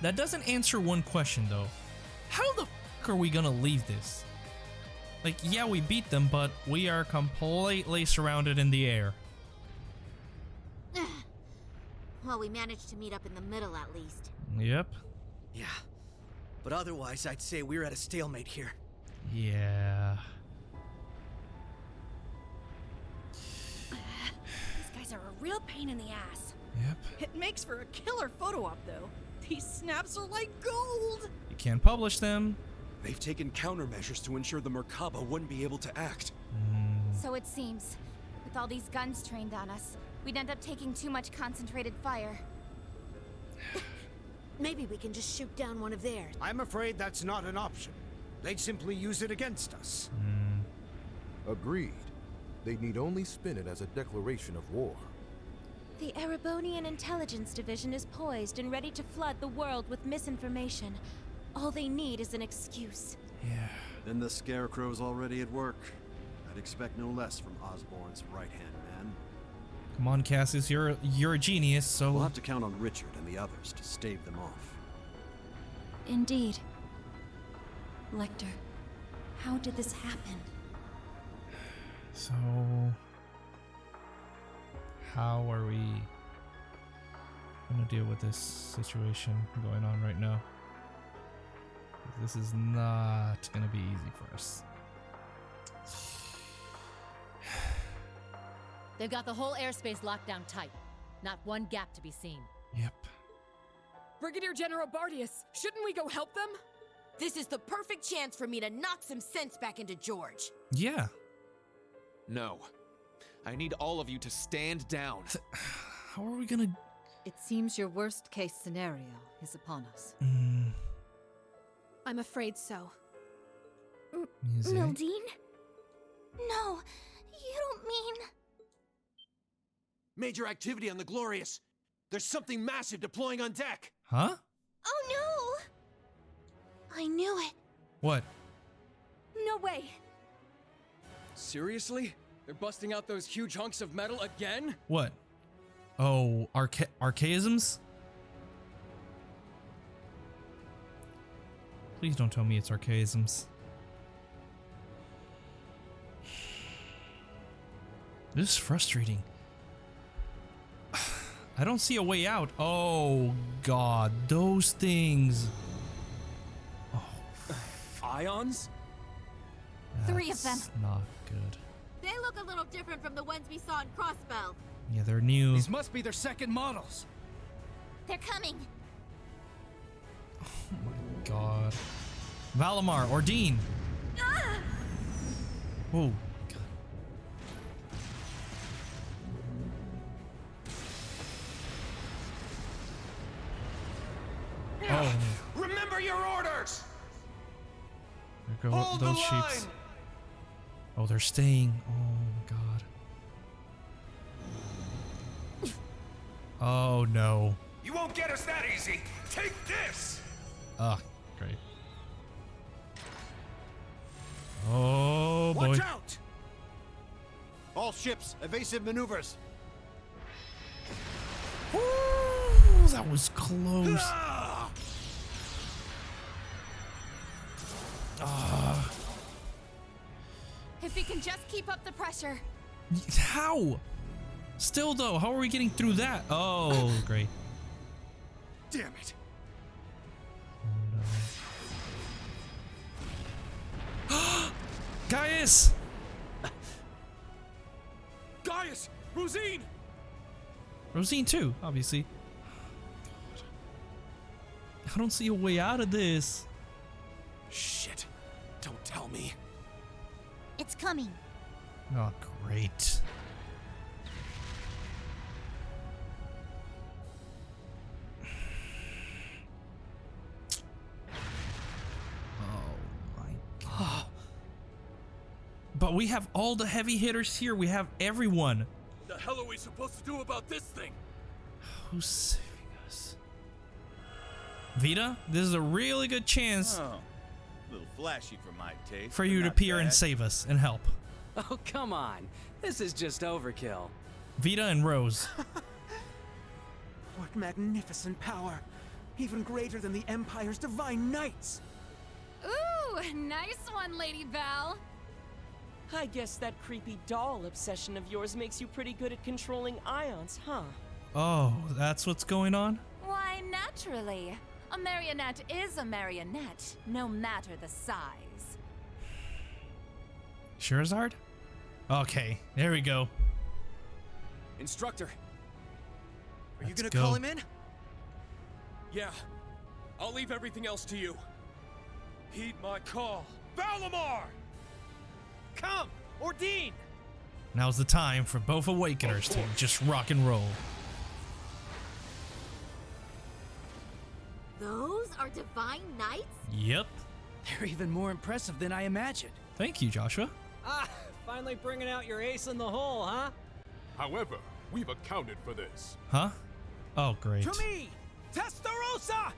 That doesn't answer one question though. How the fuck are we gonna leave this? Like, yeah, we beat them, but we are completely surrounded in the air. Well, we managed to meet up in the middle at least. Yep. Yeah. But otherwise, I'd say we're at a stalemate here. Yeah. These guys are a real pain in the ass. Yep. It makes for a killer photo op, though. These snaps are like gold. You can't publish them. They've taken countermeasures to ensure the Merkaba wouldn't be able to act. So it seems, with all these guns trained on us, we'd end up taking too much concentrated fire. Maybe we can just shoot down one of theirs. I'm afraid that's not an option. They'd simply use it against us. Agreed. They'd need only spin it as a declaration of war. The Erebonian Intelligence Division is poised and ready to flood the world with misinformation. All they need is an excuse. Yeah. Then the Scarecrow's already at work. I'd expect no less from Osborn's right-hand man. Come on, Cassius, you're a genius, so We'll have to count on Richard and the others to stave them off. Indeed. Lecter, how did this happen? So how are we gonna deal with this situation going on right now? This is not gonna be easy for us. They've got the whole airspace locked down tight. Not one gap to be seen. Yep. Brigadier General Bardius, shouldn't we go help them? This is the perfect chance for me to knock some sense back into George. Yeah. No. I need all of you to stand down. How are we gonna... It seems your worst case scenario is upon us. I'm afraid so. Mildine? No, you don't mean... Major activity on the Glorious. There's something massive deploying on deck. Huh? Oh no! I knew it. What? No way. Seriously? They're busting out those huge hunks of metal again? What? Oh, archaisms? Please don't tell me it's archaisms. This is frustrating. I don't see a way out. Oh god, those things. Oh. Ions? Three of them. Not good. They look a little different from the ones we saw in Crossbell. Yeah, they're new. These must be their second models. They're coming. Oh my god. Valimar or Dean. Oh. Oh. Remember your orders! There go Hold those the sheeps. line! Oh, they're staying. Oh god. Oh no. You won't get us that easy! Take this! Ah, great. Oh boy. Watch out! All ships, evasive maneuvers. Ooh, that was close. If we can just keep up the pressure. How? Still though, how are we getting through that? Oh, great. Damn it. Oh, no. Gaius! Gaius! Rosine! Rosine too, obviously. God. I don't see a way out of this. Shit. Don't tell me. It's coming. Oh, great. Oh my god. But we have all the heavy hitters here. We have everyone. The hell are we supposed to do about this thing? Who's saving us? Vita, this is a really good chance Oh, a little flashy for my taste. for but you to not appear and bad. save us and help. Oh, come on. This is just overkill. Vita and Rose. What magnificent power. Even greater than the Empire's Divine Knights! Ooh, nice one, Lady Val. I guess that creepy doll obsession of yours makes you pretty good at controlling ions, huh? Oh, that's what's going on? Why, naturally. A marionette is a marionette, no matter the size. Scheherazade? Okay, there we go. Instructor. Are you gonna call him in? Yeah. I'll leave everything else to you. Heed my call. Valimar! Come! Ordine! Now's the time for both Awakeners to just rock and roll. Those are Divine Knights? Yep. They're even more impressive than I imagined. Thank you, Joshua. Ah, finally bringing out your ace in the hole, huh? However, we've accounted for this. Huh? Oh, great. To me! Testarossa!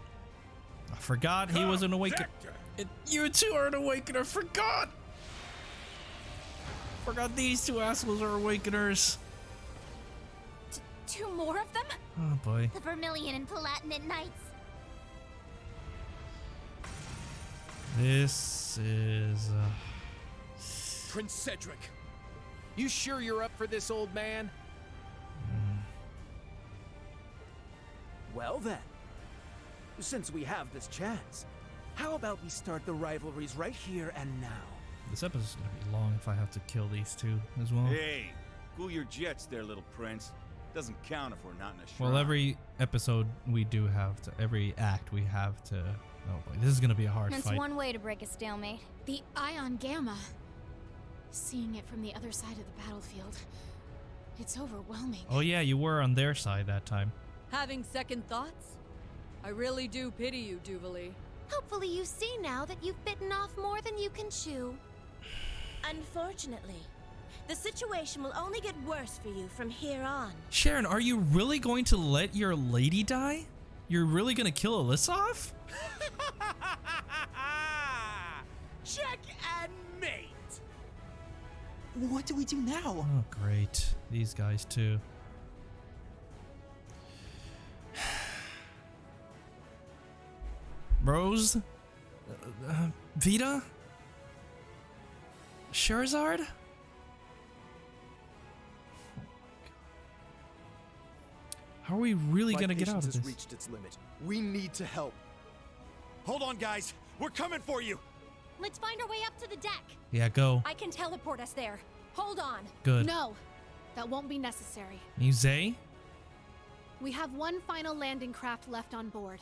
I forgot he was an Awakener. You two are an Awakener. Forgot these two assholes are Awakeners. Two more of them? Oh, boy. The Vermilion and Palatinate Knights. This is... Prince Cedric. You sure you're up for this, old man? Well then, since we have this chance, how about we start the rivalries right here and now? This episode's gonna be long if I have to kill these two as well. Hey, cool your jets there, little prince. Doesn't count if we're not in a shrine. Well, every episode we do have to, every act we have to. Oh boy, this is gonna be a hard That's fight. one way to break a stalemate. The ion gamma. Seeing it from the other side of the battlefield. It's overwhelming. Oh yeah, you were on their side that time. Having second thoughts? I really do pity you, Duvalie. Hopefully you see now that you've bitten off more than you can chew. Unfortunately, the situation will only get worse for you from here on. Sharon, are you really going to let your lady die? You're really gonna kill Alyssa off? Check and mate! What do we do now? Oh great, these guys too. Rose? Vita? Scheherazade? How are we really gonna get out of My patience this? has reached its limit. We need to help. Hold on, guys. We're coming for you. Let's find our way up to the deck. Yeah, go. I can teleport us there. Hold on. Good. No, that won't be necessary. Muse? We have one final landing craft left on board.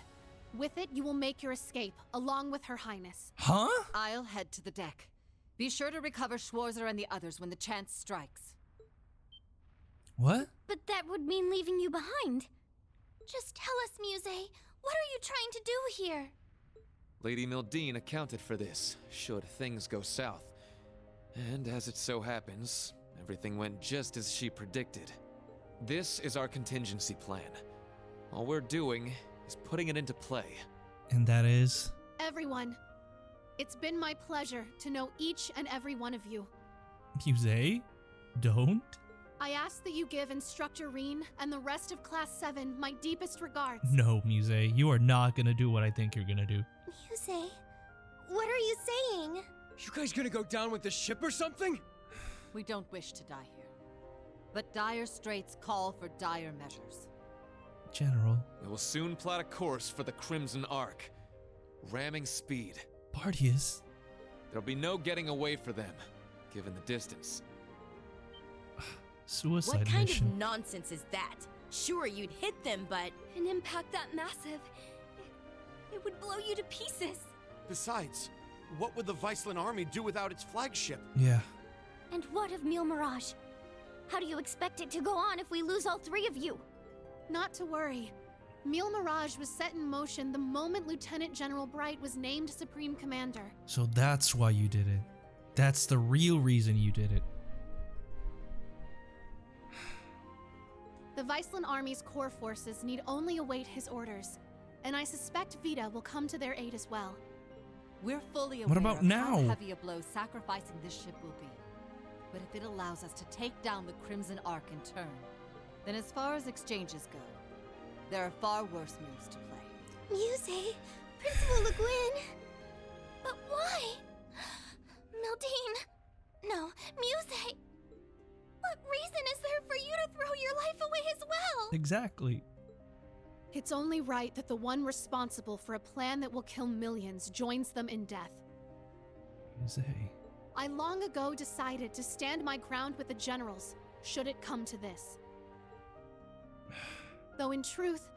With it, you will make your escape, along with Her Highness. Huh? I'll head to the deck. Be sure to recover Schwarzer and the others when the chance strikes. What? But that would mean leaving you behind. Just tell us, Muse, what are you trying to do here? Lady Mildine accounted for this, should things go south. And as it so happens, everything went just as she predicted. This is our contingency plan. All we're doing is putting it into play. And that is? Everyone, it's been my pleasure to know each and every one of you. Muse? Don't? I ask that you give Instructor Reen and the rest of Class 7 my deepest regards. No, Muse, you are not gonna do what I think you're gonna do. Muse, what are you saying? You guys gonna go down with the ship or something? We don't wish to die here. But dire straits call for dire measures. General. We will soon plot a course for the Crimson Arc. Ramming speed. Bartius. There'll be no getting away for them, given the distance. Suicide What kind mission. of nonsense is that? Sure, you'd hit them, but An impact that massive, it would blow you to pieces. Besides, what would the Viceland army do without its flagship? Yeah. And what of Mille Mirage? How do you expect it to go on if we lose all three of you? Not to worry. Mille Mirage was set in motion the moment Lieutenant General Bright was named Supreme Commander. So that's why you did it. That's the real reason you did it. The Viceland Army's core forces need only await his orders, and I suspect Vita will come to their aid as well. We're fully aware What about of now? how heavy a blow sacrificing this ship will be. But if it allows us to take down the Crimson Arc in turn, then as far as exchanges go, there are far worse moves to play. Muse, Principal Le Guin. But why? Mildine. No, Muse. What reason is there for you to throw your life away as well? Exactly. It's only right that the one responsible for a plan that will kill millions joins them in death. Muse. I long ago decided to stand my ground with the generals, should it come to this. Though in truth,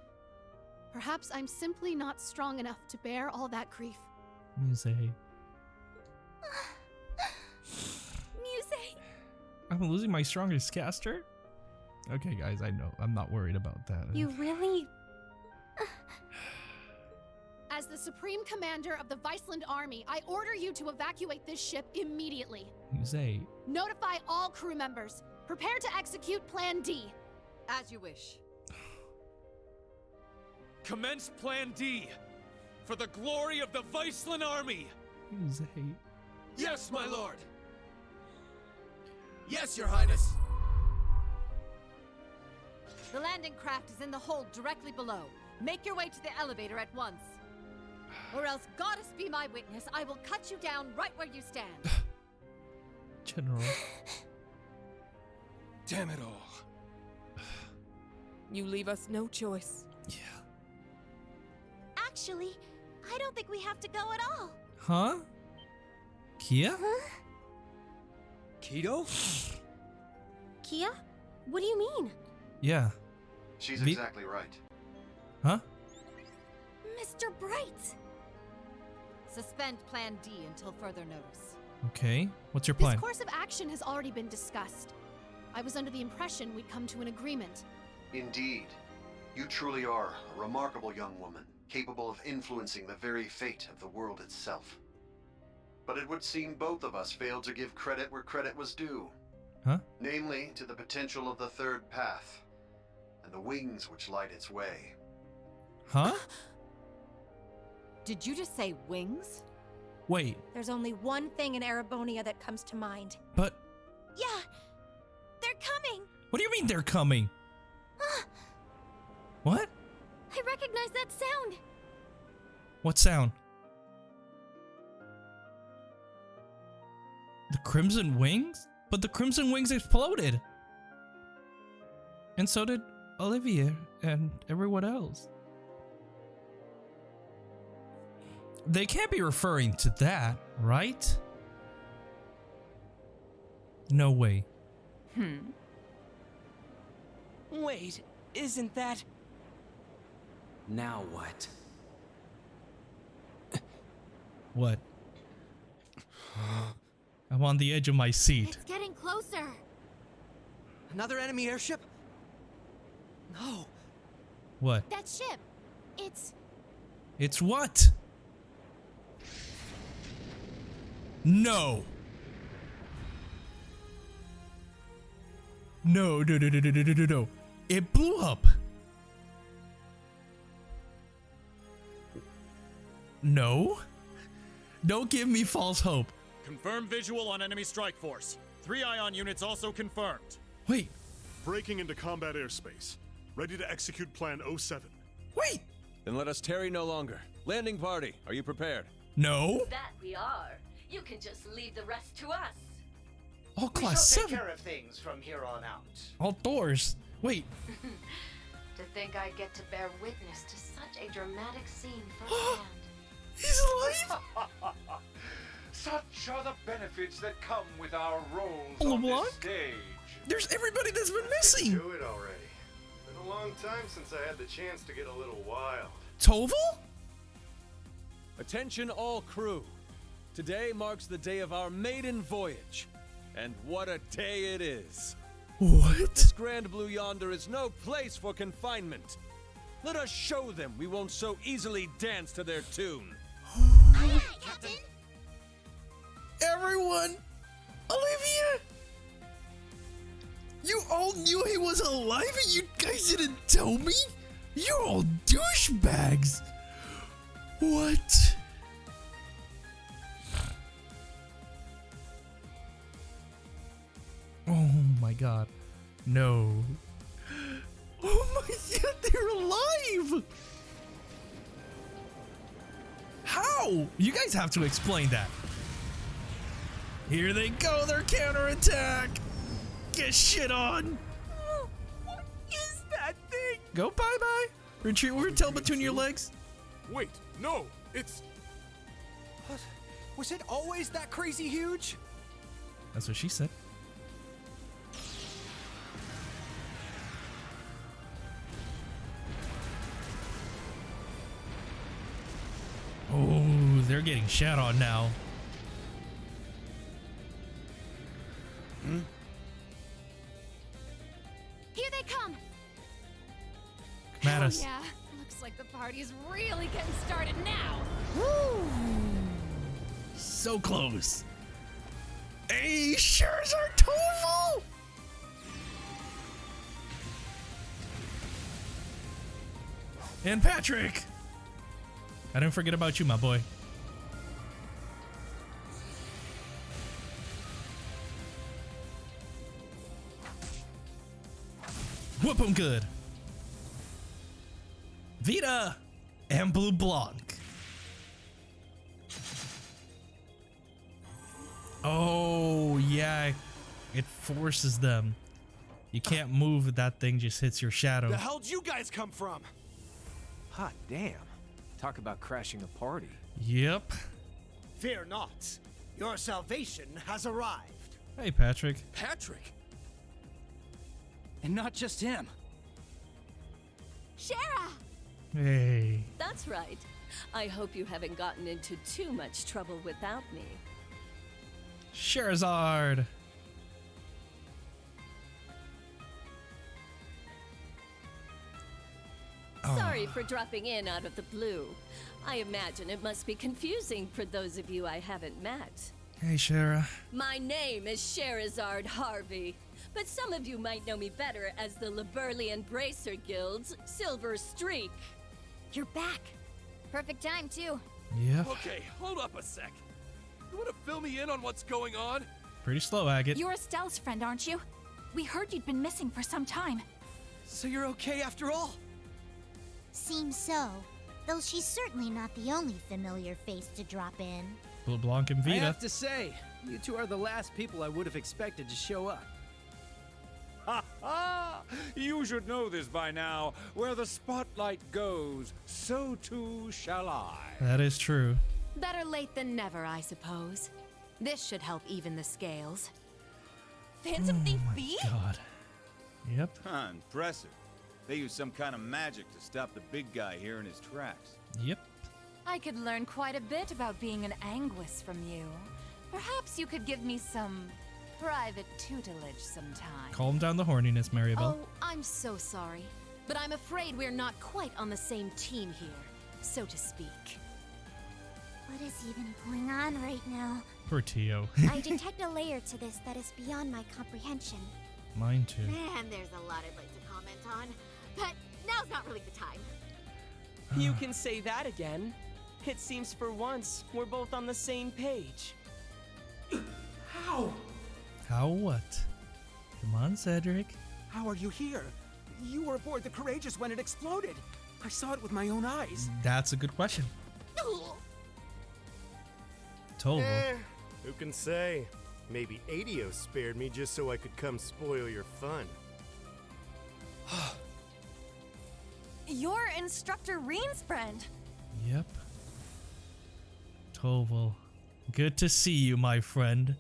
perhaps I'm simply not strong enough to bear all that grief. Muse. Muse. I'm losing my strongest caster? Okay, guys, I know. I'm not worried about that. You really... As the Supreme Commander of the Viceland Army, I order you to evacuate this ship immediately. Muse. Notify all crew members. Prepare to execute Plan D. As you wish. Commence Plan D! For the glory of the Viceland Army! Muse. Yes, my lord! Yes, Your Highness! The landing craft is in the hold directly below. Make your way to the elevator at once. Or else, goddess be my witness, I will cut you down right where you stand. General. Damn it all. You leave us no choice. Yeah. Actually, I don't think we have to go at all. Huh? Kia? Huh? Kido? Kia? What do you mean? Yeah. She's exactly right. Huh? Mr. Bright! Suspend Plan D until further notice. Okay. What's your plan? This course of action has already been discussed. I was under the impression we'd come to an agreement. Indeed. You truly are a remarkable young woman, capable of influencing the very fate of the world itself. But it would seem both of us failed to give credit where credit was due. Huh? Namely, to the potential of the third path, and the wings which light its way. Huh? Did you just say wings? Wait. There's only one thing in Erebonia that comes to mind. But... Yeah! They're coming! What do you mean they're coming? What? I recognize that sound! What sound? The Crimson Wings? But the Crimson Wings exploded! And so did Olivia and everyone else. They can't be referring to that, right? No way. Wait, isn't that... Now what? What? I'm on the edge of my seat. It's getting closer. Another enemy airship? No. What? That ship. It's... It's what? No. No. It blew up. No. Don't give me false hope. Confirmed visual on enemy strike force. 3 ion units also confirmed. Wait. Breaking into combat airspace. Ready to execute Plan 07. Wait. Then let us tarry no longer. Landing party, are you prepared? No. That we are. You can just leave the rest to us. All class 7. Take care of things from here on out. All doors. Wait. To think I get to bear witness to such a dramatic scene firsthand. He's alive? Such are the benefits that come with our roles All on along? this stage. There's everybody that's been missing. Do it already. Been a long time since I had the chance to get a little wild. Toval? Attention all crew. Today marks the day of our maiden voyage. And what a day it is. What? This Grand Blue yonder is no place for confinement. Let us show them we won't so easily dance to their tune. Aye, Captain! Everyone! Olivia! You all knew he was alive and you guys didn't tell me? You're all douchebags! What? Oh my god. No. Oh my god, they're alive! How? You guys have to explain that. Here they go, their counterattack. Get shit on. What is that thing? Go bye-bye. Retreat with your tail between your legs. Wait, no, it's... What? Was it always that crazy huge? That's what she said. Oh, they're getting shat on now. Here they come. Come at us. Yeah, looks like the party's really getting started now. Woo! So close. Hey, Charizard Tofu! And Patrick! I didn't forget about you, my boy. Whoop him good. Vita and Blue Blanc. Oh, yeah. It forces them. You can't move. That thing just hits your shadow. The hell'd you guys come from? Hot damn. Talk about crashing a party. Yep. Fear not. Your salvation has arrived. Hey, Patrick. Patrick? And not just him. Shara! Hey. That's right. I hope you haven't gotten into too much trouble without me. Charizard. Sorry for dropping in out of the blue. I imagine it must be confusing for those of you I haven't met. Hey, Shara. My name is Charizard Harvey, but some of you might know me better as the Liberlian Bracer Guild's Silver Streak. You're back. Perfect time, too. Yeah. Okay, hold up a sec. You want to fill me in on what's going on? Pretty slow, Agate. You're Estelle's friend, aren't you? We heard you'd been missing for some time. So you're okay after all? Seems so. Though she's certainly not the only familiar face to drop in. Blue Blanc and Vita. I have to say, you two are the last people I would have expected to show up. Ha ha! You should know this by now. Where the spotlight goes, so too shall I. That is true. Better late than never, I suppose. This should help even the scales. Phantom Thief B? God. Yep. Huh, impressive. They use some kind of magic to stop the big guy here in his tracks. Yep. I could learn quite a bit about being an Anguis from you. Perhaps you could give me some private tutelage sometime. Calm down the horniness, Maribel. Oh, I'm so sorry. But I'm afraid we're not quite on the same team here, so to speak. What is even going on right now? Poor Tio. I detect a layer to this that is beyond my comprehension. Mine too. Man, there's a lot I'd like to comment on, but now's not really the time. You can say that again. It seems for once we're both on the same page. How? How what? Come on, Cedric. How are you here? You were aboard the Courageous when it exploded. I saw it with my own eyes. That's a good question. Total. Who can say? Maybe Adio spared me just so I could come spoil your fun. You're Instructor Reen's friend. Yep. Toval. Good to see you, my friend.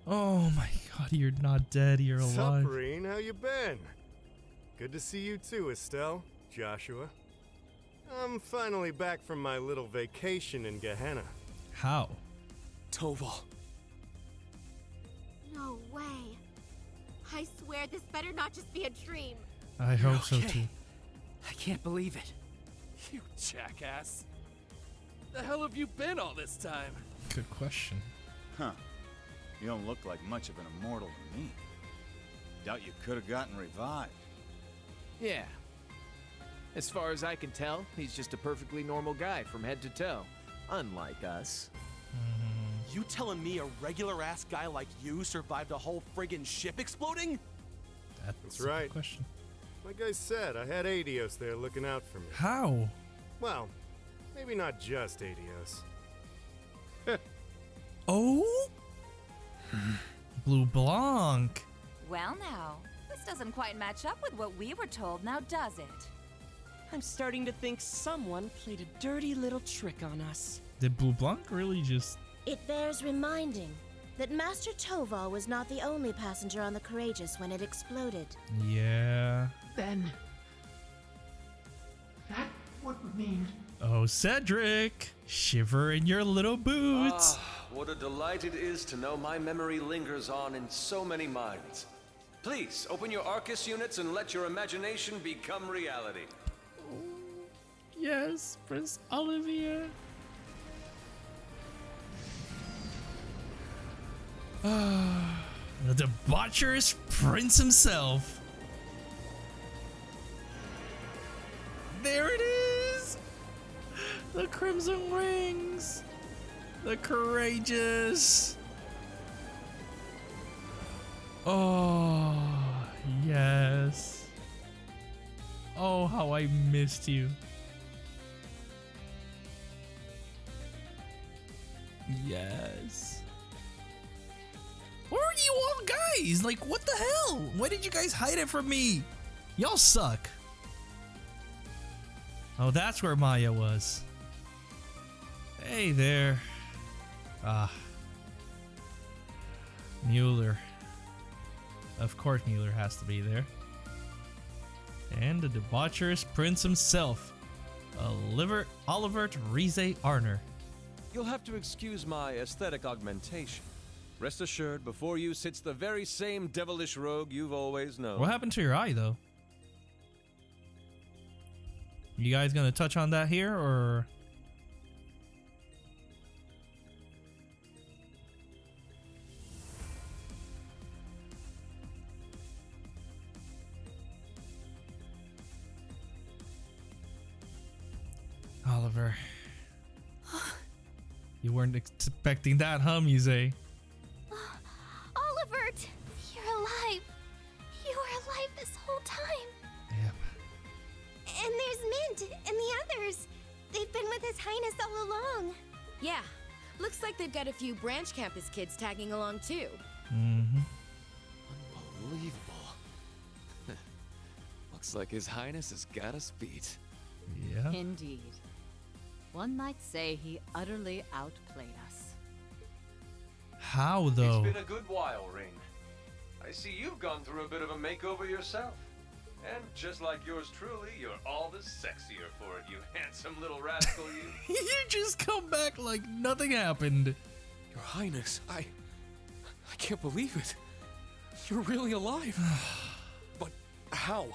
Oh my god, you're not dead, you're alive. Sup, Reen? How you been? Good to see you too, Estelle, Joshua. I'm finally back from my little vacation in Gehenna. How? Toval. No way. I swear this better not just be a dream. I hope so too. I can't believe it. You jackass. The hell have you been all this time? Good question. Huh. You don't look like much of an immortal to me. Doubt you could have gotten revived. Yeah. As far as I can tell, he's just a perfectly normal guy from head to toe. Unlike us. You telling me a regular-ass guy like you survived a whole friggin' ship exploding? That's right. Good question. Like I said, I had Adios there looking out for me. How? Well, Maybe not just Adios. Oh? Blue Blanc. Well now, this doesn't quite match up with what we were told, now does it? I'm starting to think someone played a dirty little trick on us. Did Blue Blanc really just... It bears reminding that Master Toval was not the only passenger on the Courageous when it exploded. Yeah. Then... that would mean... Oh, Cedric! Shiver in your little boots! Ah, what a delight it is to know my memory lingers on in so many minds. Please, open your Arcus units and let your imagination become reality. Yes, Prince Olivia. The debaucherous prince himself. There it is! The Crimson Rings! The Courageous! Oh, yes. Oh, how I missed you. Yes. Where are you all guys? Like, what the hell? Why did you guys hide it from me? Y'all suck. Oh, that's where Maya was. Hey there. Ah. Mueller. Of course Mueller has to be there. And the debaucherous prince himself. Oliver Rize Arner. You'll have to excuse my aesthetic augmentation. Rest assured, before you sits the very same devilish rogue you've always known. What happened to your eye, though? You guys gonna touch on that here, or...? Oliver. You weren't expecting that, huh, Muse? Olivert! You're alive. You were alive this whole time. Yep. And there's Mint and the others. They've been with His Highness all along. Yeah. Looks like they've got a few branch campus kids tagging along too. Mm-hmm. Unbelievable. Looks like His Highness has got us beat. Yeah. Indeed. One might say he utterly outplayed us. How, though? It's been a good while, Ring. I see you've gone through a bit of a makeover yourself. And just like yours truly, you're all the sexier for it, you handsome little rascal, you. You just come back like nothing happened. Your Highness, I can't believe it. You're really alive. But how?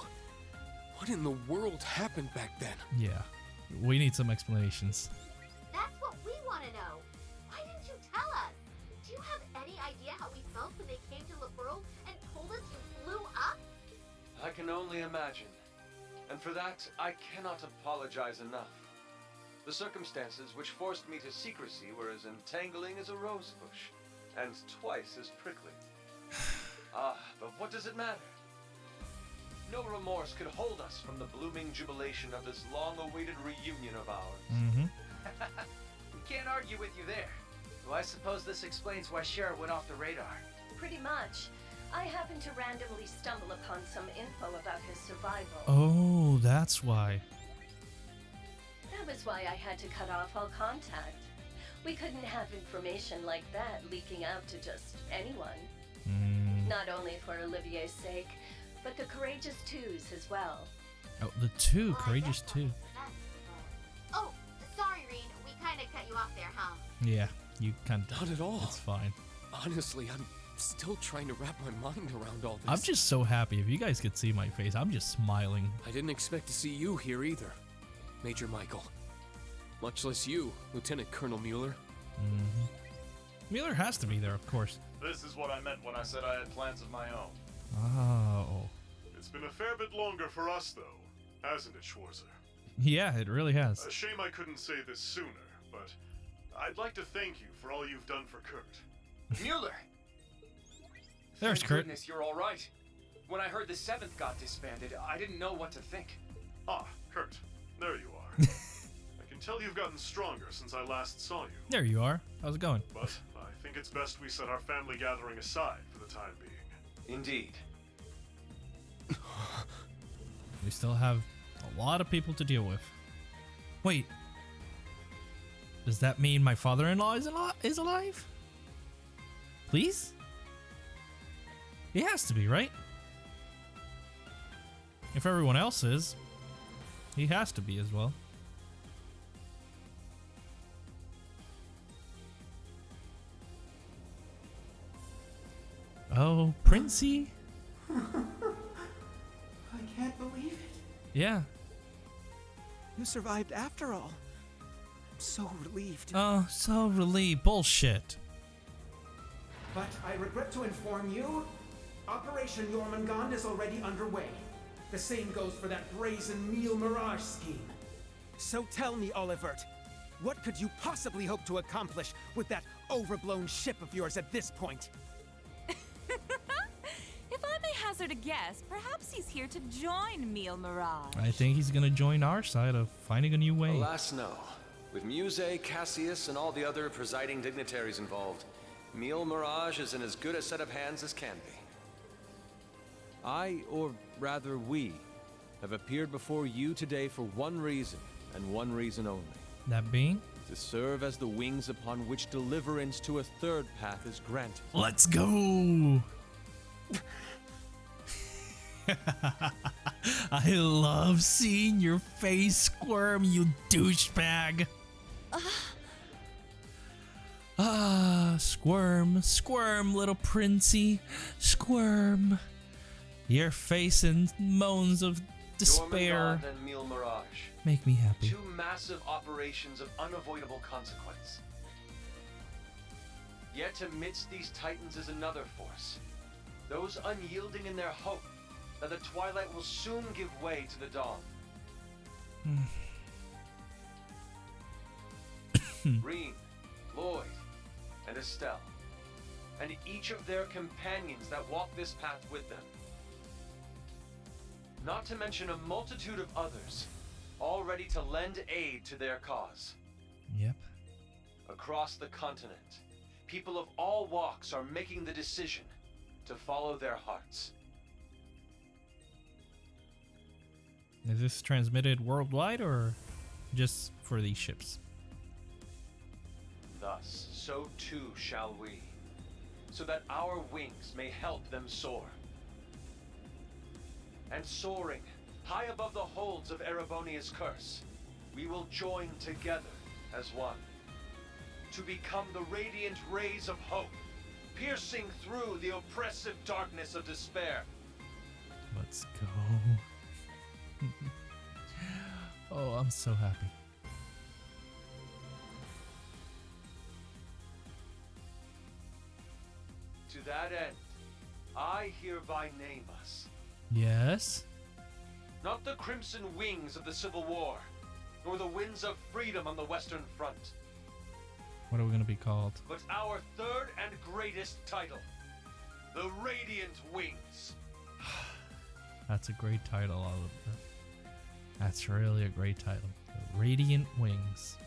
What in the world happened back then? Yeah. We need some explanations. That's what we want to know. Why didn't you tell us? Do you have any idea how we felt when they came to Liberl and told us you flew up? I can only imagine. And for that, I cannot apologize enough. The circumstances which forced me to secrecy were as entangling as a rose bush, and twice as prickly. But what does it matter? No remorse could hold us from the blooming jubilation of this long-awaited reunion of ours. Mm-hmm. We can't argue with you there. Well, I suppose this explains why Shara went off the radar. Pretty much. I happened to randomly stumble upon some info about his survival. Oh, that's why. That was why I had to cut off all contact. We couldn't have information like that leaking out to just anyone. Not only for Olivier's sake, but the Courageous Twos as well. Oh, the two. Courageous two. Oh, sorry, Reen. We kind of cut you off there, huh? Yeah, you kind of... Not at all. It's fine. Honestly, I'm still trying to wrap my mind around all this. I'm just so happy. If you guys could see my face, I'm just smiling. I didn't expect to see you here either, Major Michael. Much less you, Lieutenant Colonel Mueller. Mm-hmm. Mueller has to be there, of course. This is what I meant when I said I had plans of my own. Oh. It's been a fair bit longer for us, though, hasn't it, Schwarzer? Yeah, it really has. A shame I couldn't say this sooner, but I'd like to thank you for all you've done for Kurt. Mueller! There's Thank Kurt. goodness you're all right. When I heard the 7th got disbanded, I didn't know what to think. Ah, Kurt. There you are. I can tell you've gotten stronger since I last saw you. There you are. How's it going? But I think it's best we set our family gathering aside for the time being. Indeed. We still have a lot of people to deal with. Wait. Does that mean my father-in-law is alive? Please? He has to be, right? If everyone else is, he has to be as well. Oh, Princey? I can't believe it. Yeah. You survived after all. I'm so relieved. Oh, so relieved. Bullshit. But I regret to inform you, Operation Jormungand is already underway. The same goes for that brazen meal mirage scheme. So tell me, Olivert, what could you possibly hope to accomplish with that overblown ship of yours at this point? If I may hazard a guess, perhaps he's here to join Meal Mirage. I think he's gonna join our side of finding a new way. Alas, no. With Muse, Cassius, and all the other presiding dignitaries involved, Meal Mirage is in as good a set of hands as can be. I, or rather we, have appeared before you today for one reason, and one reason only. That being? To serve as the wings upon which deliverance to a third path is granted. Let's go! I love seeing your face squirm, you douchebag. Squirm, squirm, little princey, squirm. Your face and moans of despair Jormungand and Meal Mirage. make me happy. Two massive operations of unavoidable consequence. Yet amidst these titans is another force. Those unyielding in their hope that the twilight will soon give way to the dawn. Reen, Lloyd, and Estelle, and each of their companions that walk this path with them. Not to mention a multitude of others, all ready to lend aid to their cause. Yep. Across the continent, people of all walks are making the decision to follow their hearts. Is this transmitted worldwide or just for these ships? Thus, so too shall we, so that our wings may help them soar. And soaring, high above the holds of Erebonia's curse, we will join together as one, to become the radiant rays of hope, piercing through the oppressive darkness of despair. Let's go. Oh, I'm so happy. To that end, I hereby name us. Yes? Not the crimson wings of the Civil War, nor the winds of freedom on the Western Front, What are we gonna be called? but our third and greatest title, the Radiant Wings. That's a great title, Oliver. That's really a great title. The Radiant Wings.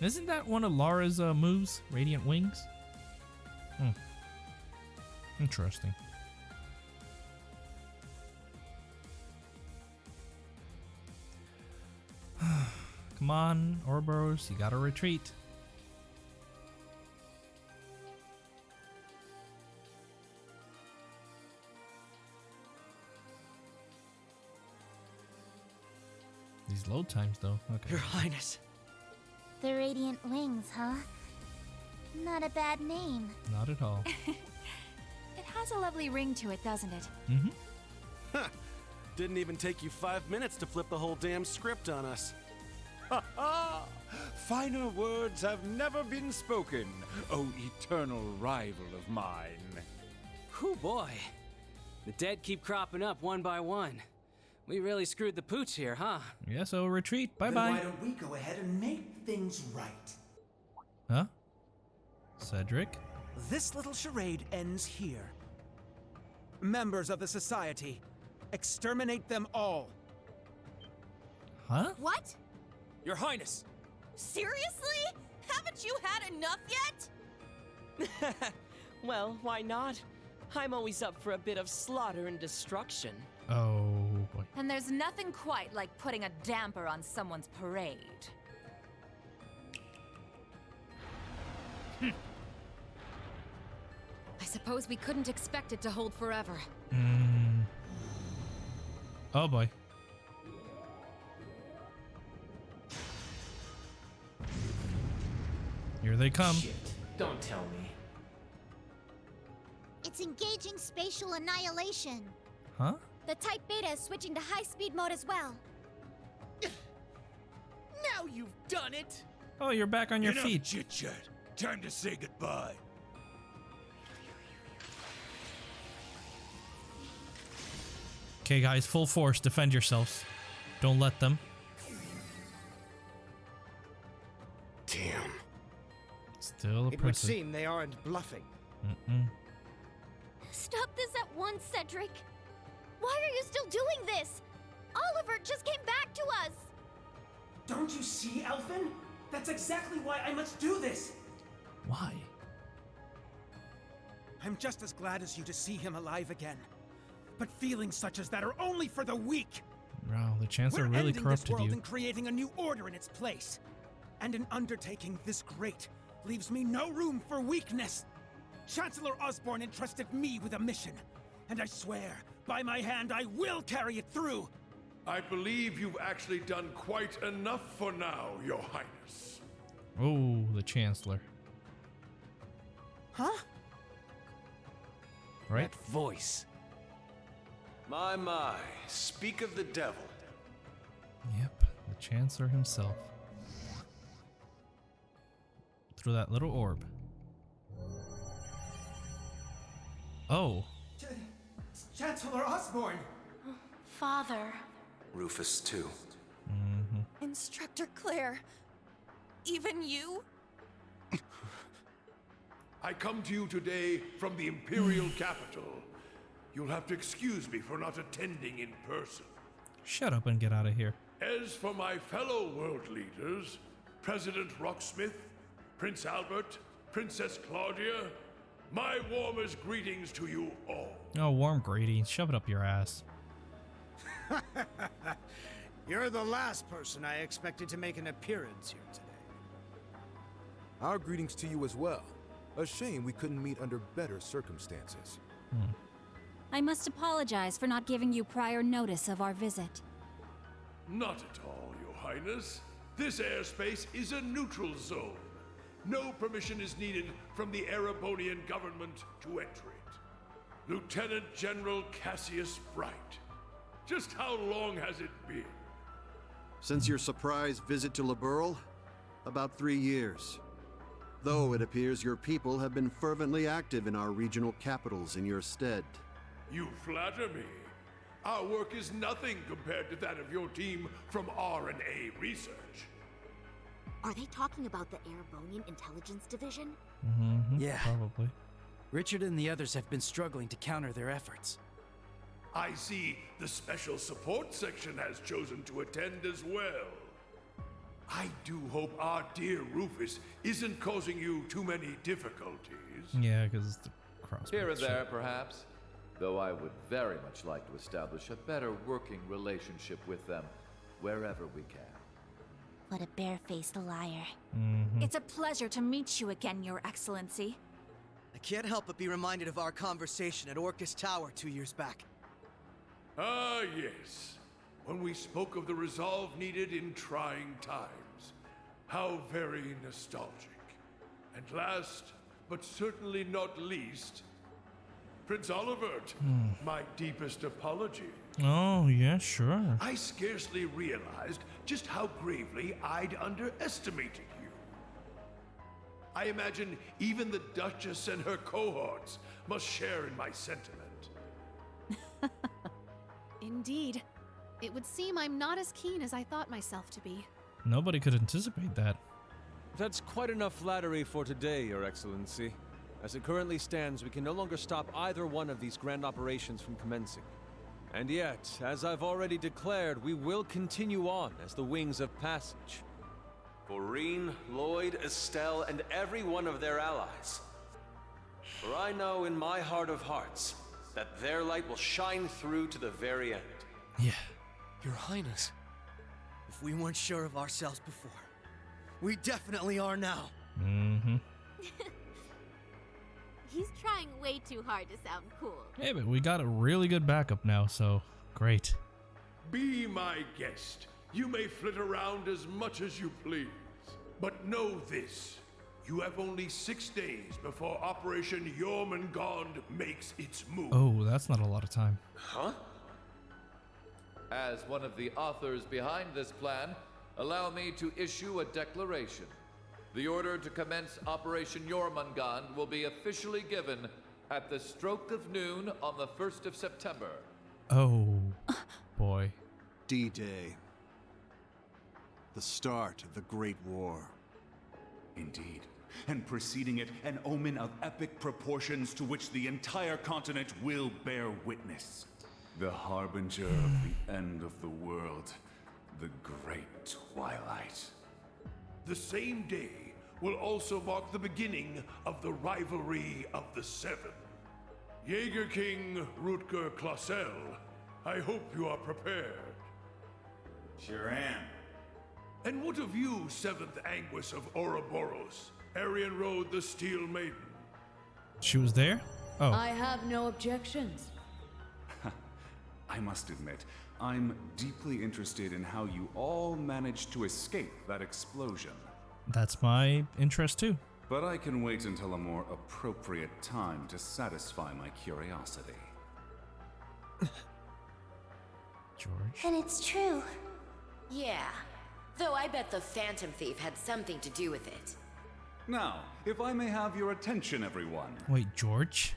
Isn't that one of Lara's moves? Radiant Wings? Interesting. Come on, Ouroboros, you gotta retreat. These load times, though. Okay. Your Highness. The Radiant Wings, huh? Not a bad name. Not at all. It has a lovely ring to it, doesn't it? Mm-hmm. Huh. Didn't even take you 5 minutes to flip the whole damn script on us. Ha ha! Finer words have never been spoken, O eternal rival of mine. Whew, boy. The dead keep cropping up one by one. We really screwed the pooch here, huh? Yeah, so retreat. Then Bye-bye. why don't we go ahead and make things right? Huh? Cedric? This little charade ends here. Members of the Society, exterminate them all. Huh? What? Your Highness! Seriously? Haven't you had enough yet? Well, why not? I'm always up for a bit of slaughter and destruction. Oh boy. And there's nothing quite like putting a damper on someone's parade. I suppose we couldn't expect it to hold forever. Oh boy. Here they come. Shit, don't tell me. It's engaging spatial annihilation. Huh? The Type Beta is switching to high-speed mode as well. Now you've done it! Oh, you're back on your Enough feet. chit-chat. Time to say goodbye. Okay, guys, full force. Defend yourselves. Don't let them. Damn. Still oppressive. It would seem they aren't bluffing. Stop this at once, Cedric. Why are you still doing this? Oliver just came back to us. Don't you see, Elfin? That's exactly why I must do this. Why? I'm just as glad as you to see him alive again. But feelings such as that are only for the weak. Wow, the Chancellor We're really ending this corrupted world you. and creating a new order in its place. And an undertaking this great leaves me no room for weakness. Chancellor Osborne entrusted me with a mission, and I swear, by my hand, I will carry it through. I believe you've actually done quite enough for now, Your Highness. Oh, the Chancellor. Huh? Right? That voice. My, speak of the devil. Yep, the Chancellor himself. Through that little orb. Oh. Chancellor Osborne! Father. Rufus, too. Instructor Claire. Even you? I come to you today from the Imperial capital. You'll have to excuse me for not attending in person. Shut up and get out of here. As for my fellow world leaders, President Rocksmith, Prince Albert, Princess Claudia, my warmest greetings to you all. Oh, warm greetings. Shove it up your ass. You're the last person I expected to make an appearance here today. Our greetings to you as well. A shame we couldn't meet under better circumstances. I must apologize for not giving you prior notice of our visit. Not at all, Your Highness. This airspace is a neutral zone. No permission is needed from the Erebonian government to enter it. Lieutenant General Cassius Bright. Just how long has it been? Since your surprise visit to Liberl? About 3 years. Though it appears your people have been fervently active in our regional capitals in your stead. You flatter me. Our work is nothing compared to that of your team from R&A Research. Are they talking about the Erebonian Intelligence Division? Yeah. Probably. Richard and the others have been struggling to counter their efforts. I see the Special Support Section has chosen to attend as well. I do hope our dear Rufus isn't causing you too many difficulties. Yeah, because the cross. Here and there, perhaps. Though I would very much like to establish a better working relationship with them wherever we can. What a barefaced liar. It's a pleasure to meet you again, Your Excellency. I can't help but be reminded of our conversation at Orcus Tower 2 years back. Ah, yes. When we spoke of the resolve needed in trying times. How very nostalgic. And last, but certainly not least, Prince Olivert, my deepest apology. Oh, yeah, sure. I scarcely realized just how gravely I'd underestimated you. I imagine even the Duchess and her cohorts must share in my sentiment. Indeed. It would seem I'm not as keen as I thought myself to be. Nobody could anticipate that. That's quite enough flattery for today, Your Excellency. As it currently stands, we can no longer stop either one of these grand operations from commencing. And yet, as I've already declared, we will continue on as the Wings of Passage. Corrine, Lloyd, Estelle, and every one of their allies. For I know in my heart of hearts that their light will shine through to the very end. Yeah. Your Highness, if we weren't sure of ourselves before, we definitely are now. Mm-hmm. He's trying way too hard to sound cool. Hey, but we got a really good backup now, so great. Be my guest. You may flit around as much as you please. But know this. You have only 6 days before Operation Jormungand makes its move. Oh, that's not a lot of time. Huh? As one of the authors behind this plan, allow me to issue a declaration. The order to commence Operation Jormungand will be officially given at the stroke of noon on the 1st of September. Oh, boy. D-Day. The start of the Great War. Indeed. And preceding it, an omen of epic proportions to which the entire continent will bear witness. The harbinger of the end of the world. The Great Twilight. The same day will also mark the beginning of the rivalry of the Seven. Jaeger King Rutger Clausel, I hope you are prepared. Sure am. And what of you, 7th Anguis of Ouroboros, Arian Road the Steel Maiden? She was there? Oh. I have no objections. I must admit, I'm deeply interested in how you all managed to escape that explosion. That's my interest too. But I can wait until a more appropriate time to satisfy my curiosity. George? And it's true. Yeah. Though I bet the Phantom Thief had something to do with it. Now, if I may have your attention, everyone. Wait, George?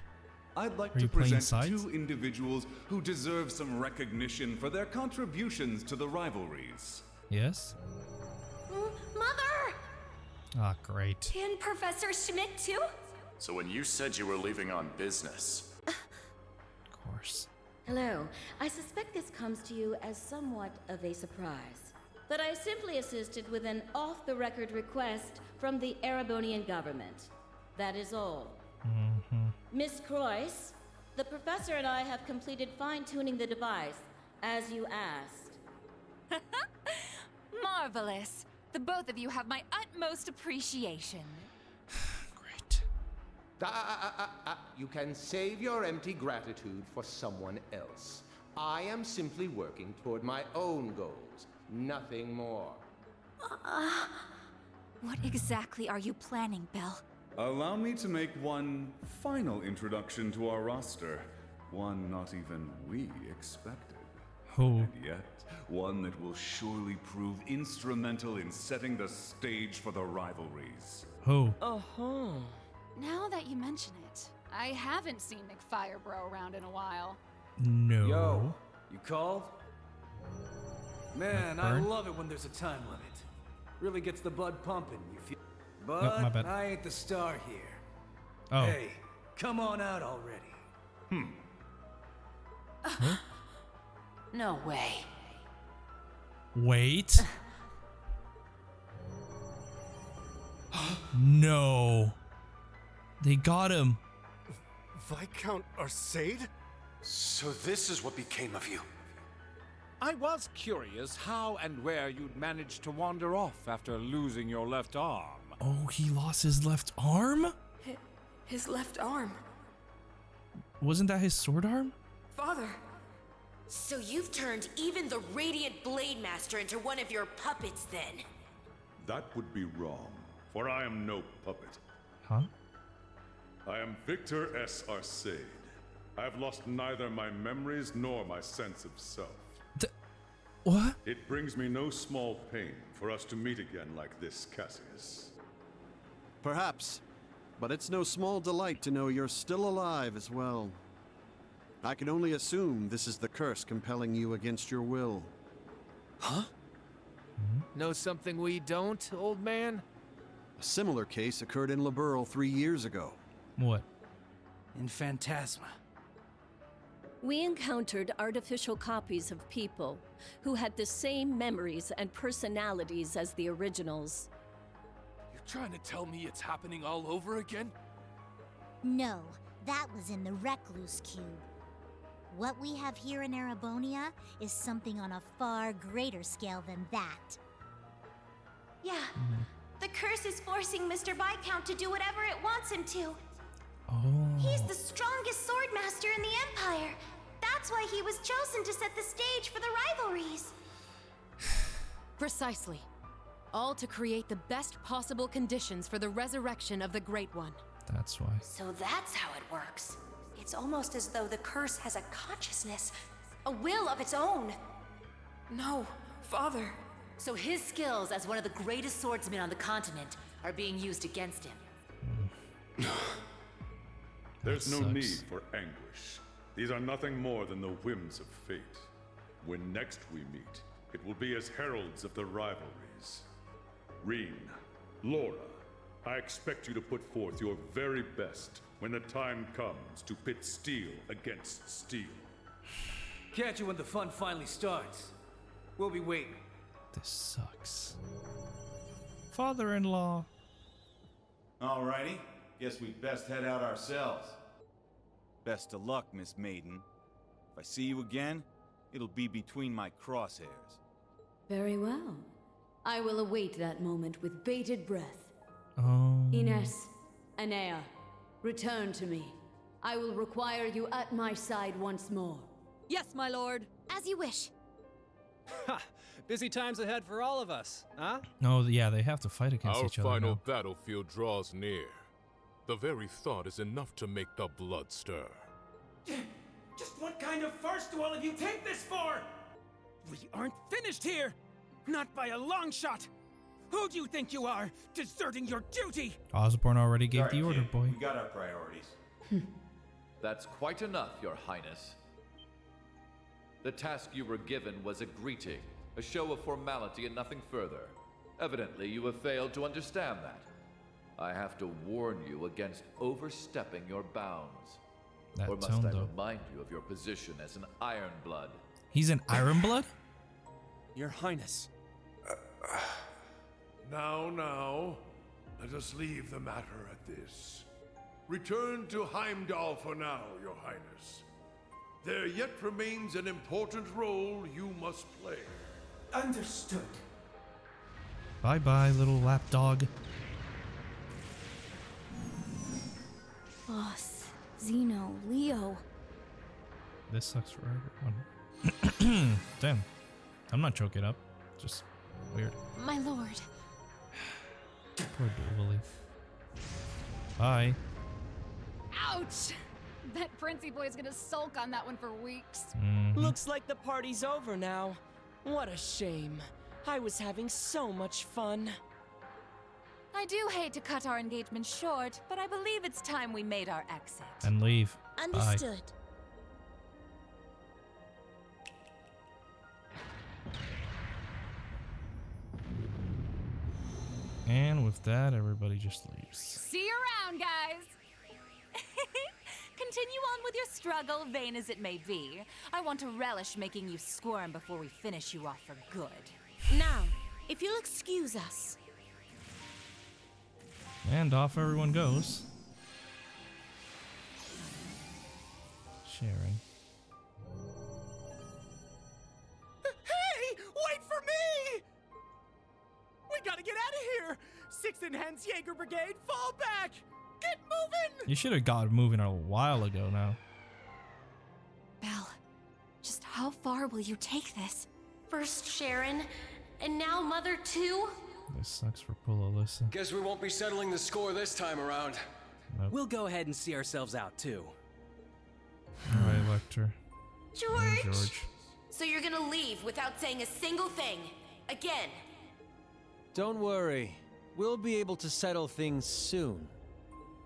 I'd like Are to you playing present sides? 2 individuals who deserve some recognition for their contributions to the rivalries. Yes? Mother! Ah, great. And Professor Schmidt too? So when you said you were leaving on business... Of course. Hello. I suspect this comes to you as somewhat of a surprise. But I simply assisted with an off-the-record request from the Erebonian government. That is all. Miss Croyce, the professor and I have completed fine-tuning the device, as you asked. Marvelous. The both of you have my utmost appreciation. You can save your empty gratitude for someone else. I am simply working toward my own goals, nothing more. What exactly are you planning, Belle? Allow me to make one final introduction to our roster. One not even we expected. Who? And yet, one that will surely prove instrumental in setting the stage for the rivalries. Who? Oh. Now that you mention it, I haven't seen McFirebro around in a while. No. Yo, you called? Man, I McBurn? love it when there's a time limit. Really gets the blood pumping, you feel? But Nope, my bad. I ain't the star here. Oh. Hey, come on out already. Huh? No way. Wait. No. They got him. Viscount Arcade? So this is what became of you. I was curious how and where you'd managed to wander off after losing your left arm. Oh, he lost his left arm? His left arm. Wasn't that his sword arm? Father. So you've turned even the Radiant Blade Master into one of your puppets then? That would be wrong, for I am no puppet. Huh? I am Victor S. Arcade. I have lost neither my memories nor my sense of self. What? It brings me no small pain for us to meet again like this, Cassius. Perhaps, but it's no small delight to know you're still alive as well. I can only assume this is the curse compelling you against your will. Huh? Know something we don't, old man? A similar case occurred in Liberl 3 years ago. What? In Phantasma. We encountered artificial copies of people who had the same memories and personalities as the originals. Trying to tell me it's happening all over again? No, that was in the Recluse Cube. What we have here in Erebonia is something on a far greater scale than that. Yeah, the curse is forcing Mr. Viscount to do whatever it wants him to. Oh. He's the strongest swordmaster in the Empire. That's why he was chosen to set the stage for the rivalries. Precisely. All to create the best possible conditions for the resurrection of the Great One. That's why. So that's how it works. It's almost as though the curse has a consciousness, a will of its own. No, Father. So his skills as one of the greatest swordsmen on the continent are being used against him. There's no sucks. need for anguish. These are nothing more than the whims of fate. When next we meet, it will be as heralds of the rivalries. Reen, Laura, I expect you to put forth your very best when the time comes to pit steel against steel. Catch you when the fun finally starts. We'll be waiting. This sucks. Father-in-law. Alrighty, guess we'd best head out ourselves. Best of luck, Miss Maiden. If I see you again, it'll be between my crosshairs. Very well. I will await that moment with bated breath. Oh. Ines, Anea, return to me. I will require you at my side once more. Yes, my lord. As you wish. Ha! Busy times ahead for all of us, huh? No, yeah, they have to fight against Our each other final now. battlefield draws near. The very thought is enough to make the blood stir. Just what kind of farce do all of you take this for? We aren't finished here! Not by a long shot! Who do you think you are, deserting your duty? Osborne already gave Sorry, the order, kid. boy. We got our priorities. That's quite enough, Your Highness. The task you were given was a greeting, a show of formality and nothing further. Evidently, you have failed to understand that. I have to warn you against overstepping your bounds. That Or must I Tondo. remind you of your position as an Ironblood? He's an Ironblood? Your Highness. Now, let us leave the matter at this. Return to Heimdall for now, Your Highness. There yet remains an important role you must play. Understood. Bye-bye, little lapdog. Boss, Zeno, Leo. This sucks for everyone. Damn. I'm not choking up. Just weird. My lord. Poor Dooley. Bye. Ouch! Bet Princey Boy's gonna sulk on that one for weeks. Looks like the party's over now. What a shame. I was having so much fun. I do hate to cut our engagement short, but I believe it's time we made our exit. And leave. Understood. Bye. And with that, everybody just leaves. See you around, guys! Continue on with your struggle, vain as it may be. I want to relish making you squirm before we finish you off for good. Now, if you'll excuse us. And off everyone goes. Sharing. Hey! Wait for me! We gotta get out of here! 6th Enhanced Jaeger Brigade, fall back! Get moving! You should have got moving a while ago now. Belle, just how far will you take this? First Sharon, and now Mother too? This sucks for poor Alyssa. Guess we won't be settling the score this time around. Nope. We'll go ahead and see ourselves out, too. Alright, Lecter. George! And George. So you're gonna leave without saying a single thing. Again. Don't worry. We'll be able to settle things soon.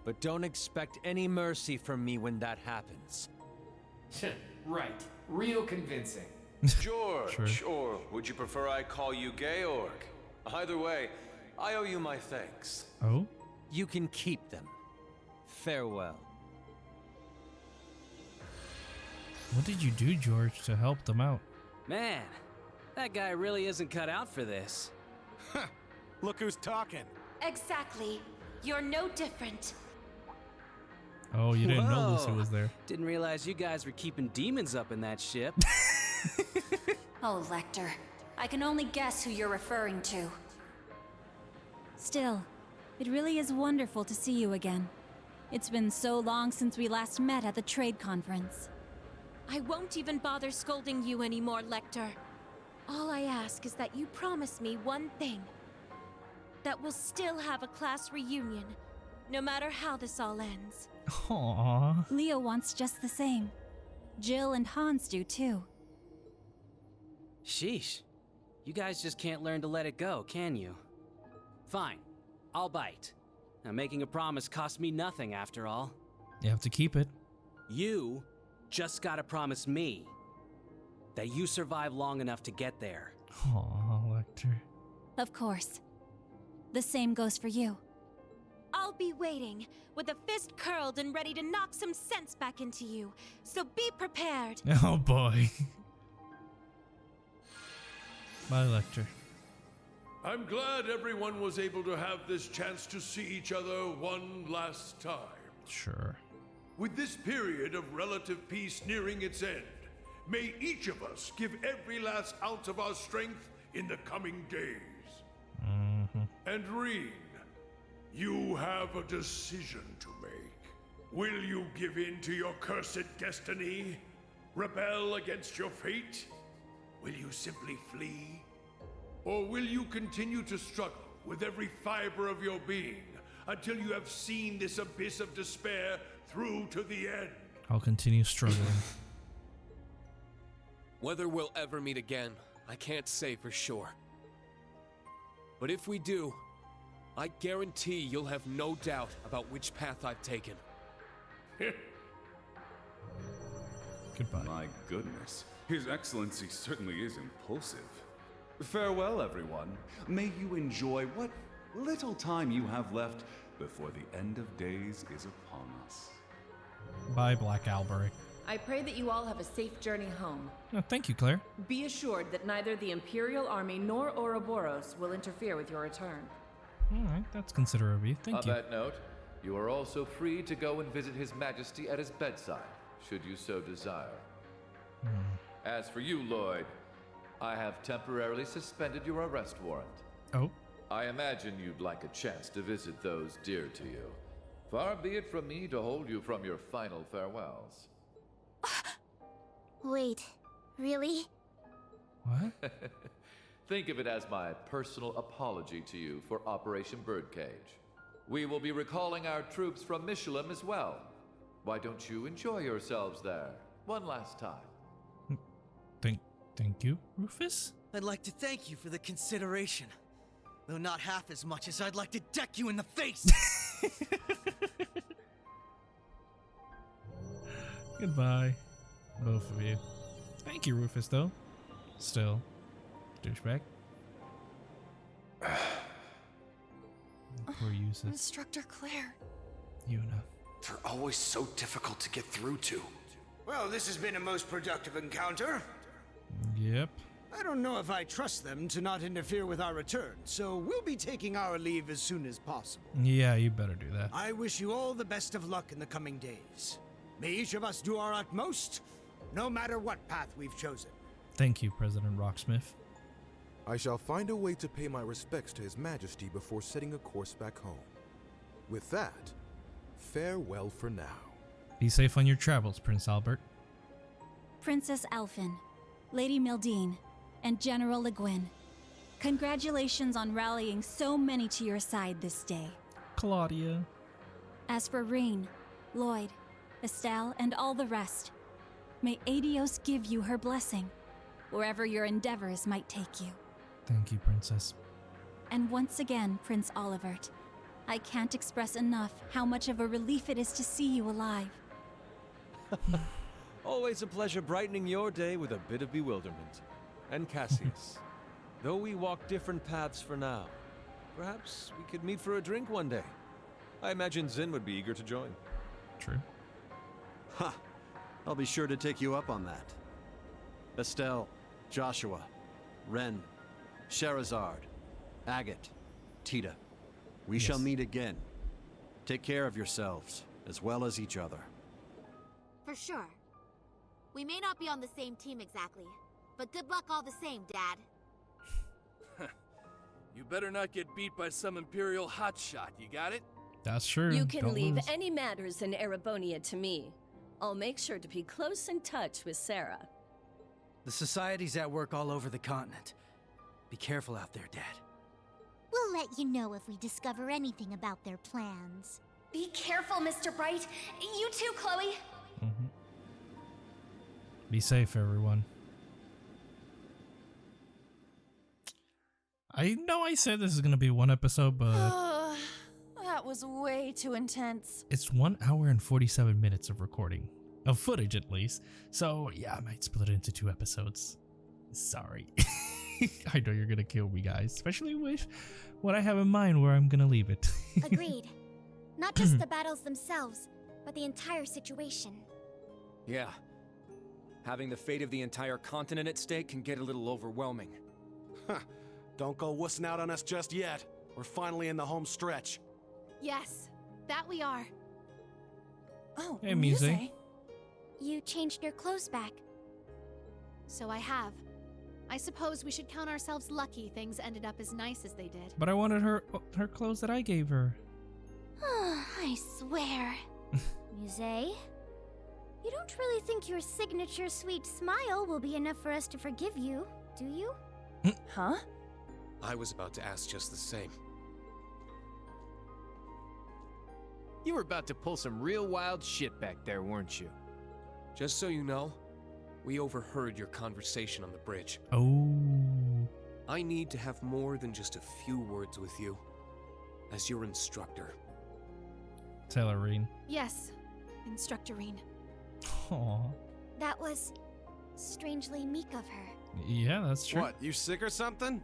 But don't expect any mercy from me when that happens. Right. Real convincing. George, Sure. or would you prefer I call you Georg? Either way, I owe you my thanks. Oh? You can keep them. Farewell. What did you do, George, to help them out? Man, that guy really isn't cut out for this. Look who's talking. Exactly. You're no different. Oh, you didn't know Lucy Whoa. was there. Didn't realize you guys were keeping demons up in that ship. Oh, Lecter. I can only guess who you're referring to. Still, it really is wonderful to see you again. It's been so long since we last met at the trade conference. I won't even bother scolding you anymore, Lecter. All I ask is that you promise me one thing. That we'll still have a class reunion, no matter how this all ends. Aww. Leo wants just the same. Jill and Hans do too. Sheesh. You guys just can't learn to let it go, can you? Fine. I'll bite. Now, making a promise costs me nothing, after all. You have to keep it. You just gotta promise me that you survive long enough to get there. Aw, Lecter. Of course. The same goes for you. I'll be waiting, with a fist curled and ready to knock some sense back into you. So be prepared. Oh boy. Bye, Lecter. I'm glad everyone was able to have this chance to see each other one last time. Sure. With this period of relative peace nearing its end, may each of us give every last ounce of our strength in the coming days. And Reen, you have a decision to make. Will you give in to your cursed destiny? Rebel against your fate? Will you simply flee? Or will you continue to struggle with every fiber of your being until you have seen this abyss of despair through to the end? I'll continue struggling. Whether we'll ever meet again, I can't say for sure. But if we do, I guarantee you'll have no doubt about which path I've taken. Goodbye. My goodness, His Excellency certainly is impulsive. Farewell, everyone. May you enjoy what little time you have left before the end of days is upon us. Bye, Black Alberic. I pray that you all have a safe journey home. Oh, thank you, Claire. Be assured that neither the Imperial Army nor Ouroboros will interfere with your return. Alright, that's considerate of you. Thank you. On that note, you are also free to go and visit His Majesty at his bedside, should you so desire. As for you, Lloyd, I have temporarily suspended your arrest warrant. Oh? I imagine you'd like a chance to visit those dear to you. Far be it from me to hold you from your final farewells. Wait, really? What? Think of it as my personal apology to you for Operation Birdcage. We will be recalling our troops from Michelin as well. Why don't you enjoy yourselves there one last time? Thank you, Rufus? I'd like to thank you for the consideration. Though not half as much as I'd like to deck you in the face! Goodbye, both of you. Thank you, Rufus, though. Still, douchebag. Poor uses. Instructor Claire. Yuna. They're always so difficult to get through to. Well, this has been a most productive encounter. Yep. I don't know if I trust them to not interfere with our return, so we'll be taking our leave as soon as possible. Yeah, you better do that. I wish you all the best of luck in the coming days. May each of us do our utmost, no matter what path we've chosen. Thank you, President Rocksmith. I shall find a way to pay my respects to His Majesty before setting a course back home. With that, farewell for now. Be safe on your travels, Prince Albert. Princess Alphen, Lady Mildine, and General Le Guin. Congratulations on rallying so many to your side this day. Claudia. As for Reen, Lloyd, Estelle, and all the rest, may Adios give you her blessing, wherever your endeavors might take you. Thank you, Princess. And once again, Prince Olivert, I can't express enough how much of a relief it is to see you alive. Always a pleasure brightening your day with a bit of bewilderment. And Cassius, though we walk different paths for now, perhaps we could meet for a drink one day. I imagine Zin would be eager to join. True. Ha! I'll be sure to take you up on that. Estelle, Joshua, Ren, Sherazard, Agate, Tita. We shall meet again. Take care of yourselves, as well as each other. For sure. We may not be on the same team exactly, but good luck all the same, Dad. You better not get beat by some Imperial hotshot, you got it? That's true. You can Don't leave lose. any matters in Erebonia to me. I'll make sure to be close in touch with Sarah. The Society's at work all over the continent. Be careful out there, Dad. We'll let you know if we discover anything about their plans. Be careful, Mr. Bright. You too, Chloe. Be safe, everyone. I know I said this is going to be one episode, but That was way too intense. it's 1 hour and 47 minutes of recording. Of footage, at least. So, yeah, I might split it into 2 episodes. Sorry. I know you're going to kill me, guys. Especially with what I have in mind where I'm going to leave it. Agreed. Not just the battles themselves, but the entire situation. Yeah. Having the fate of the entire continent at stake can get a little overwhelming. Huh. Don't go wussing out on us just yet. We're finally in the home stretch. Yes, that we are. Oh, Hey, Mise. You changed your clothes back. So I have. I suppose we should count ourselves lucky things ended up as nice as they did. But I wanted her clothes that I gave her. I swear. Mise, you don't really think your signature sweet smile will be enough for us to forgive you, do you? Huh? I was about to ask just the same. You were about to pull some real wild shit back there, weren't you? Just so you know, we overheard your conversation on the bridge. Oh. I need to have more than just a few words with you. As your instructor. Taylorine. Yes, Instructorine. Aw. That was strangely meek of her. Yeah, that's true. What, you sick or something?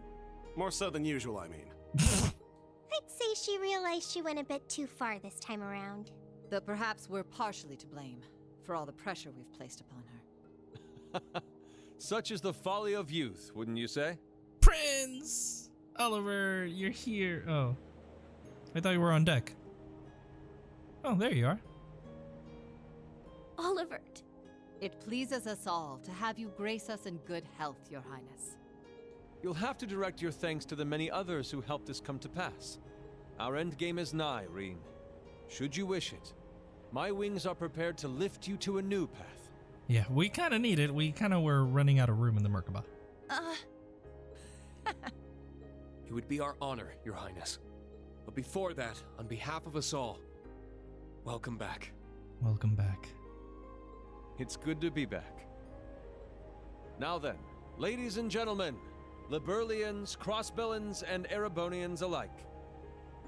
More so than usual, I mean. I'd say she realized she went a bit too far this time around. Though perhaps we're partially to blame for all the pressure we've placed upon her. Such is the folly of youth, wouldn't you say? Prince! Oliver, you're here. Oh. I thought you were on deck. Oh, there you are. Oliver. It pleases us all to have you grace us in good health, Your Highness. You'll have to direct your thanks to the many others who helped this come to pass. Our endgame is nigh, Reen. Should you wish it, my wings are prepared to lift you to a new path. Yeah, we kind of need it. We kind of were running out of room in the Merkaba. It would be our honor, Your Highness. But before that, on behalf of us all, welcome back. Welcome back. It's good to be back. Now then, ladies and gentlemen, Liberlians, Crossbellans, and Erebonians alike,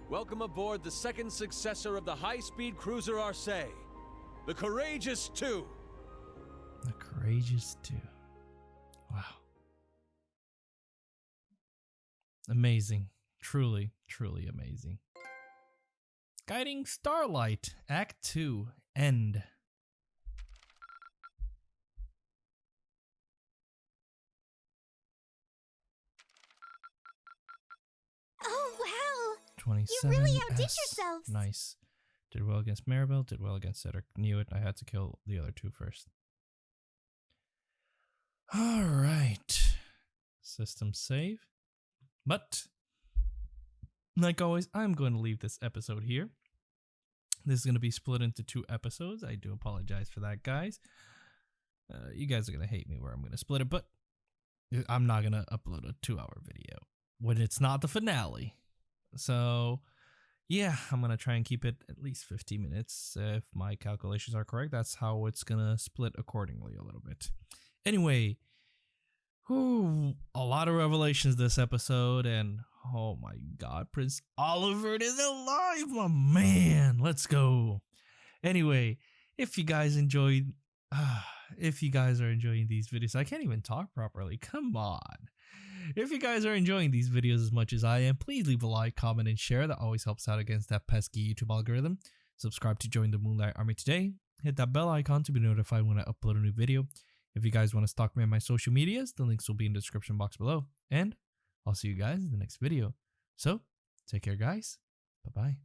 welcome aboard the second successor of the high-speed cruiser Arcee, the Courageous 2. The Courageous 2. Wow. Amazing. Truly, truly amazing. Guiding Starlight, Act 2, End. Oh, wow! 27. You really outdid yourselves! Nice. Did well against Maribel, did well against Cedric. Knew it, I had to kill the other 2 first. Alright. System save. But, like always, I'm going to leave this episode here. This is going to be split into 2 episodes. I do apologize for that, guys. You guys are going to hate me where I'm going to split it, but I'm not going to upload a 2-hour video when it's not the finale. So, yeah, I'm going to try and keep it at least 15 minutes. If my calculations are correct, that's how it's going to split accordingly a little bit. Anyway, a lot of revelations this episode, and oh my god, Prince Oliver is alive, my man. Let's go. Anyway, if you guys are enjoying these videos, I can't even talk properly. Come on. If you guys are enjoying these videos as much as I am, please leave a like, comment, and share. That always helps out against that pesky YouTube algorithm. Subscribe to join the Moonlight Army today. Hit that bell icon to be notified when I upload a new video. If you guys want to stalk me on my social medias, the links will be in the description box below. And I'll see you guys in the next video. So, take care, guys. Bye-bye.